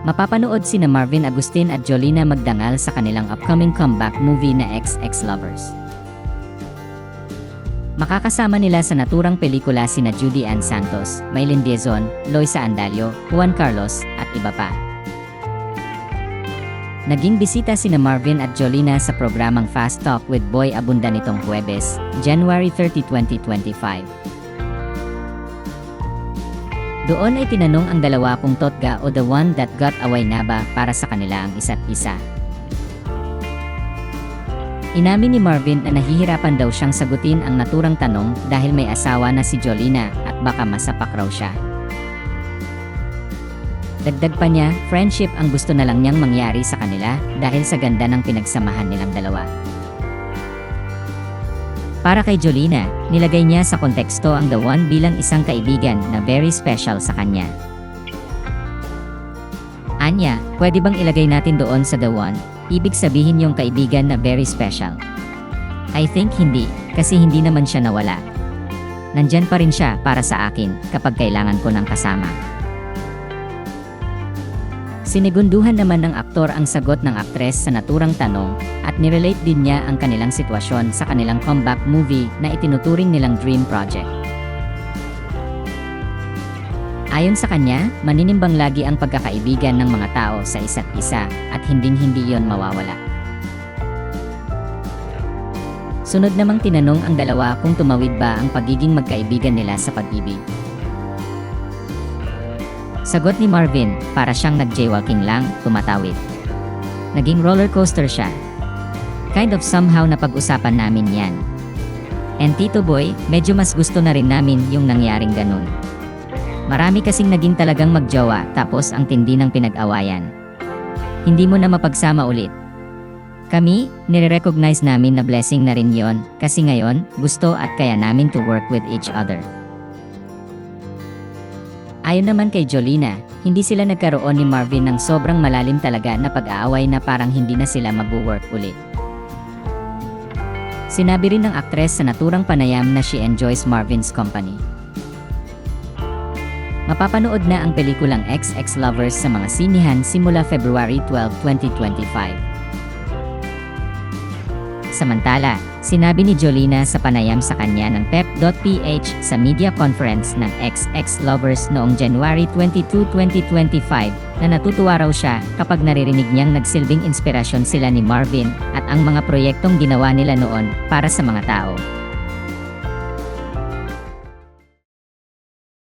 Mapapanood sina Marvin Agustin at Jolina magdangal sa kanilang upcoming comeback movie na XX Lovers. Makakasama nila sa naturang pelikula sina Judy Ann Santos, Maylin Diazon, Loisa Andalio, Juan Carlos, at iba pa. Naging bisita sina Marvin at Jolina sa programang Fast Talk with Boy Abunda nitong Huwebes, January 30, 2025. Doon ay tinanong ang dalawa kung totga o the one that got away na ba para sa kanila ang isa't isa. Inamin ni Marvin na nahihirapan daw siyang sagutin ang naturang tanong dahil may asawa na si Jolina at baka masapak raw siya. Dagdag pa niya, friendship ang gusto na lang niyang mangyari sa kanila dahil sa ganda ng pinagsamahan nilang dalawa. Para kay Jolina, nilagay niya sa konteksto ang the one bilang isang kaibigan na very special sa kanya. Anya, pwede bang ilagay natin doon sa the one, ibig sabihin yung kaibigan na very special? I think hindi, kasi hindi naman siya nawala. Nandyan pa rin siya para sa akin kapag kailangan ko ng kasama. Sinigunduhan naman ng aktor ang sagot ng aktres sa naturang tanong at nirelate din niya ang kanilang sitwasyon sa kanilang comeback movie na itinuturing nilang dream project. Ayon sa kanya, maninimbang lagi ang pagkakaibigan ng mga tao sa isa't isa at hinding-hindi yon mawawala. Sunod namang tinanong ang dalawa kung tumawid ba ang pagiging magkaibigan nila sa pag-ibig. Sagot ni Marvin, para siyang nag-jaywalking lang, tumatawid. Naging roller coaster siya. Kind of somehow na pag-usapan namin yan. And Tito Boy, medyo mas gusto na rin namin yung nangyaring ganun. Marami kasing naging talagang magjowa tapos ang tindi ng pinag-awayan. Hindi mo na mapagsama ulit. Kami, nire-recognize namin na blessing na rin yon kasi ngayon, gusto at kaya namin to work with each other. Ayon naman kay Jolina, hindi sila nagkaroon ni Marvin ng sobrang malalim talaga na pag-aaway na parang hindi na sila mag-work ulit. Sinabi rin ng aktres sa naturang panayam na she enjoys Marvin's company. Mapapanood na ang pelikulang XX Lovers sa mga sinihan simula February 12, 2025. Samantala, sinabi ni Jolina sa panayam sa kanya ng pep.ph sa media conference ng XX Lovers noong January 22, 2025 na natutuwa raw siya kapag naririnig niyang nagsilbing inspirasyon sila ni Marvin at ang mga proyektong ginawa nila noon para sa mga tao.